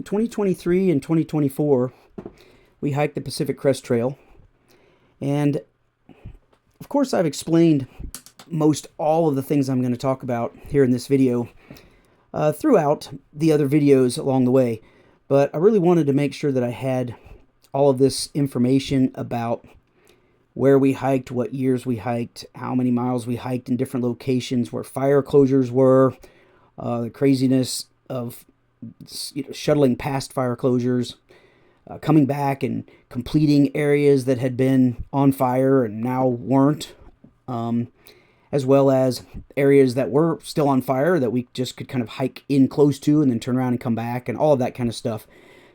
In 2023 and 2024, we hiked the Pacific Crest Trail, and of course I've explained most all of the things I'm going to talk about here in this video throughout the other videos along the way, but I really wanted to make sure that I had all of this information about where we hiked, what years we hiked, how many miles we hiked in different locations, where fire closures were, the craziness of shuttling past fire closures, coming back and completing areas that had been on fire and now weren't, as well as areas that were still on fire that we just could kind of hike in close to and then turn around and come back, and all of that kind of stuff.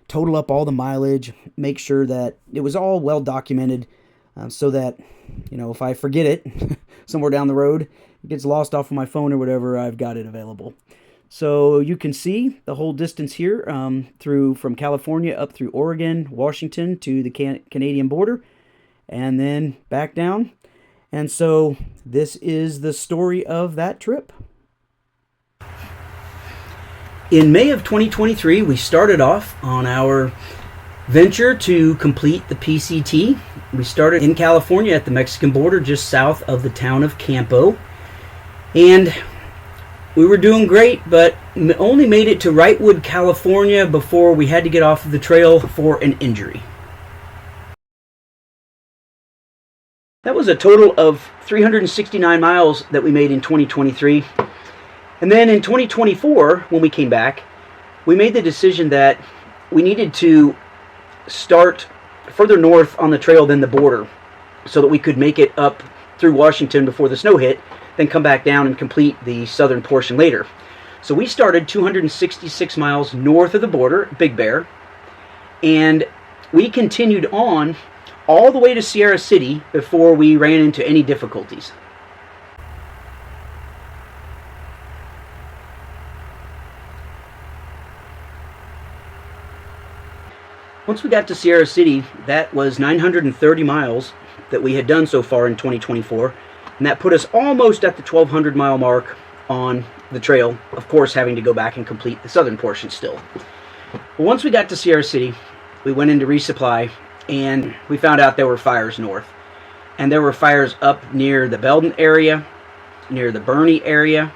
Total up all the mileage, make sure that it was all well documented, so that, if I forget it somewhere down the road, it gets lost off of my phone or whatever, I've got it available. So you can see the whole distance here from California up through Oregon, Washington to the Canadian border, and then back down. And so this is the story of that trip. In May of 2023, we started off on our venture to complete the PCT. We started in California at the Mexican border, just south of the town of Campo. And we were doing great, but only made it to Wrightwood, California before we had to get off of the trail for an injury. That was a total of 369 miles that we made in 2023. And then in 2024, when we came back, we made the decision that we needed to start further north on the trail than the border so that we could make it up through Washington before the snow hit, then come back down and complete the southern portion later. So we started 266 miles north of the border, Big Bear, and we continued on all the way to Sierra City before we ran into any difficulties. Once we got to Sierra City, that was 930 miles that we had done so far in 2024, and that put us almost at the 1,200 mile mark on the trail, of course having to go back and complete the southern portion still. But once we got to Sierra City, we went into resupply, and we found out there were fires north. And there were fires up near the Belden area, near the Bernie area.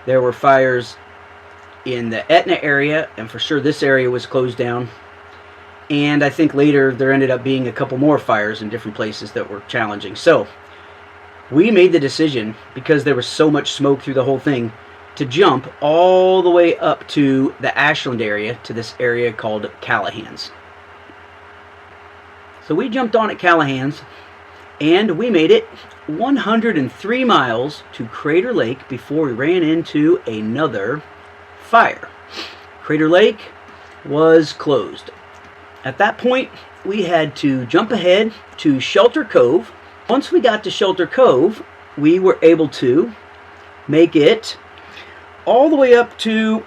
There were fires in the Etna area, and for sure this area was closed down. And I think later there ended up being a couple more fires in different places that were challenging. So we made the decision, because there was so much smoke through the whole thing, to jump all the way up to the Ashland area, to this area called Callahan's. So we jumped on at Callahan's, and we made it 103 miles to Crater Lake before we ran into another fire. Crater Lake was closed. At that point, we had to jump ahead to Shelter Cove. Once we got to Shelter Cove, we were able to make it all the way up to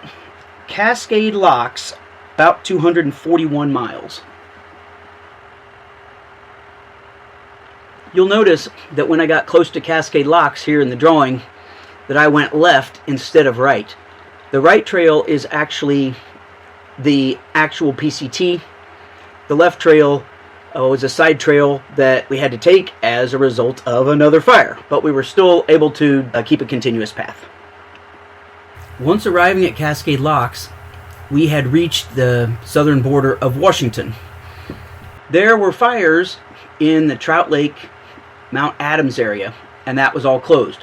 Cascade Locks, about 241 miles. You'll notice that when I got close to Cascade Locks here in the drawing, that I went left instead of right. The right trail is actually the actual PCT. The left trail was a side trail that we had to take as a result of another fire, but we were still able to keep a continuous path. Once arriving at Cascade Locks, we had reached the southern border of Washington. There were fires in the Trout Lake, Mount Adams area, and that was all closed.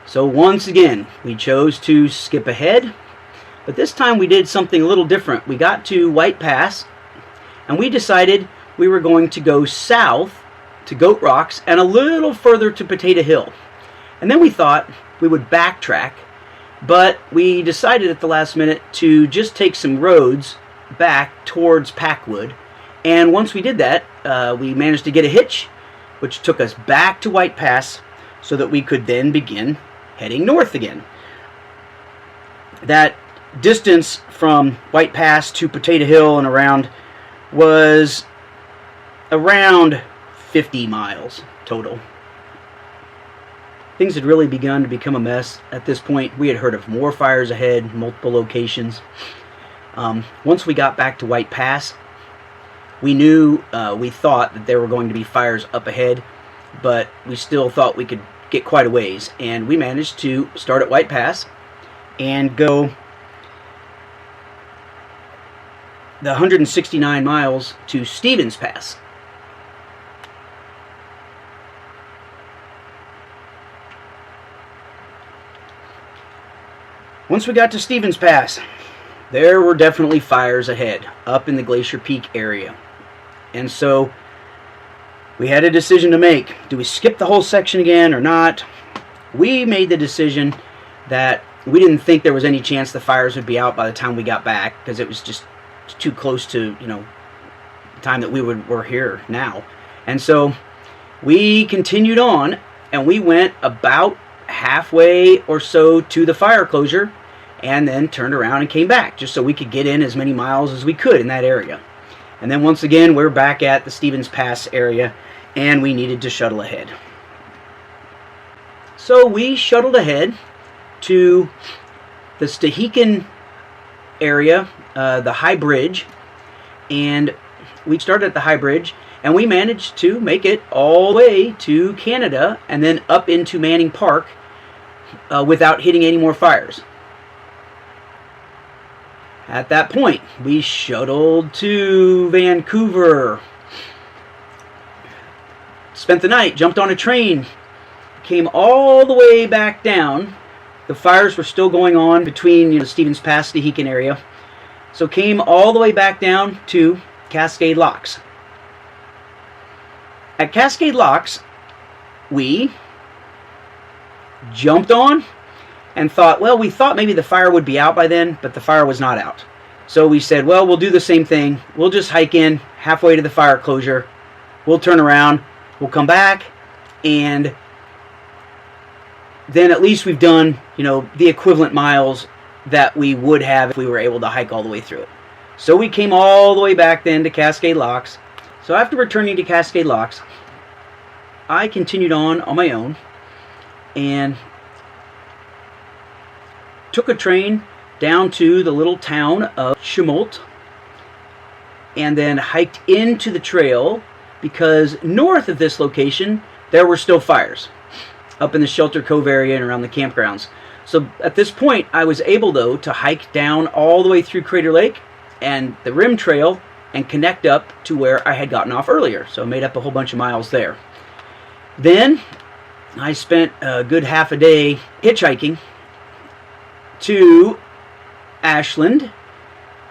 So once again, we chose to skip ahead, but this time we did something a little different. We got to White Pass, and we decided we were going to go south to Goat Rocks and a little further to Potato Hill. And then we thought we would backtrack, but we decided at the last minute to just take some roads back towards Packwood. And once we did that, we managed to get a hitch, which took us back to White Pass so that we could then begin heading north again. That distance from White Pass to Potato Hill and around was around 50 miles total. Things had really begun to become a mess at this point. We had heard of more fires ahead, multiple locations. Once we got back to White Pass, we thought that there were going to be fires up ahead, but we still thought we could get quite a ways. And we managed to start at White Pass and go the 169 miles to Stevens Pass. Once we got to Stevens Pass, there were definitely fires ahead up in the Glacier Peak area. And so we had a decision to make. Do we skip the whole section again or not? We made the decision that we didn't think there was any chance the fires would be out by the time we got back, because it was just too close to, the time that we're here now. And so we continued on, and we went about halfway or so to the fire closure, and then turned around and came back, just so we could get in as many miles as we could in that area. And then once again, we're back at the Stevens Pass area, and we needed to shuttle ahead. So we shuttled ahead to the Stehekin area, the High Bridge, and we started at the High Bridge, and we managed to make it all the way to Canada and then up into Manning Park without hitting any more fires. At that point, we shuttled to Vancouver, spent the night, jumped on a train, came all the way back down. The fires were still going on between the Stevens Pass, Stehekin area. So came all the way back down to Cascade Locks. At Cascade Locks, we jumped on and thought, well, we thought maybe the fire would be out by then, but the fire was not out. So we said, well, we'll do the same thing. We'll just hike in halfway to the fire closure. We'll turn around. We'll come back, and then at least we've done, the equivalent miles that we would have if we were able to hike all the way through it. So we came all the way back then to Cascade Locks. So after returning to Cascade Locks, I continued on my own and took a train down to the little town of Chemult, and then hiked into the trail, because north of this location there were still fires up in the Shelter Cove area and around the campgrounds. So at this point I was able, though, to hike down all the way through Crater Lake and the Rim Trail and connect up to where I had gotten off earlier. So I made up a whole bunch of miles there. Then I spent a good half a day hitchhiking to Ashland,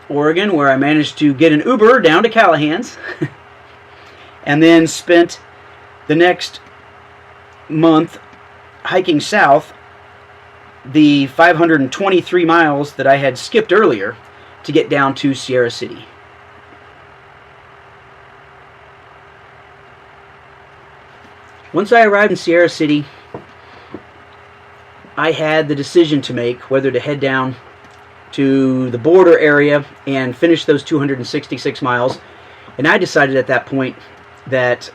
Oregon, where I managed to get an Uber down to Callahan's and then spent the next month hiking south the 523 miles that I had skipped earlier to get down to Sierra City. Once I arrived in Sierra City, I had the decision to make whether to head down to the border area and finish those 266 miles. And I decided at that point that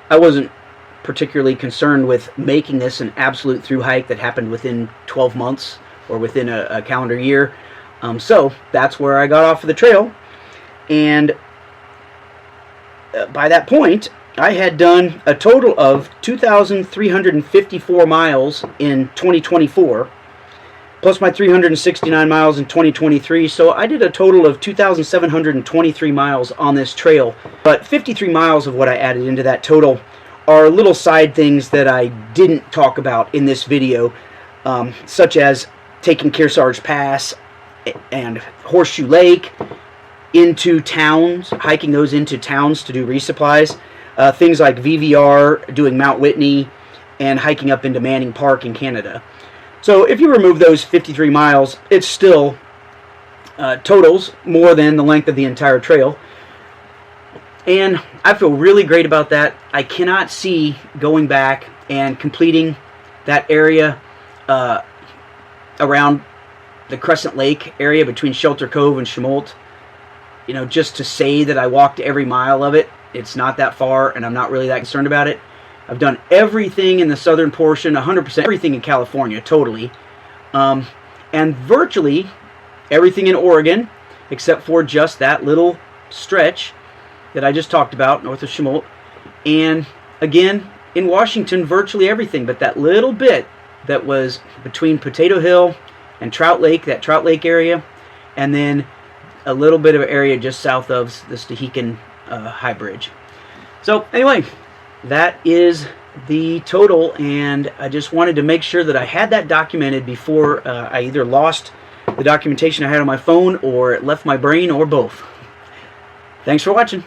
I wasn't particularly concerned with making this an absolute through hike that happened within 12 months or within a calendar year. So that's where I got off of the trail. And by that point, I had done a total of 2,354 miles in 2024, plus my 369 miles in 2023. So I did a total of 2,723 miles on this trail. But 53 miles of what I added into that total are little side things that I didn't talk about in this video, such as taking Kearsarge Pass and Horseshoe Lake into towns, hiking those into towns to do resupplies. Things like VVR, doing Mount Whitney, and hiking up into Manning Park in Canada. So if you remove those 53 miles, it still totals more than the length of the entire trail. And I feel really great about that. I cannot see going back and completing that area around the Crescent Lake area between Shelter Cove and Chemult. Just to say that I walked every mile of it. It's not that far, and I'm not really that concerned about it. I've done everything in the southern portion, 100%, everything in California, totally. And virtually everything in Oregon, except for just that little stretch that I just talked about, north of Chemult. And again, in Washington, virtually everything, but that little bit that was between Potato Hill and Trout Lake, that Trout Lake area, and then a little bit of an area just south of the Stehekin High Bridge. So anyway, that is the total, and I just wanted to make sure that I had that documented before I either lost the documentation I had on my phone or it left my brain, or both. Thanks for watching.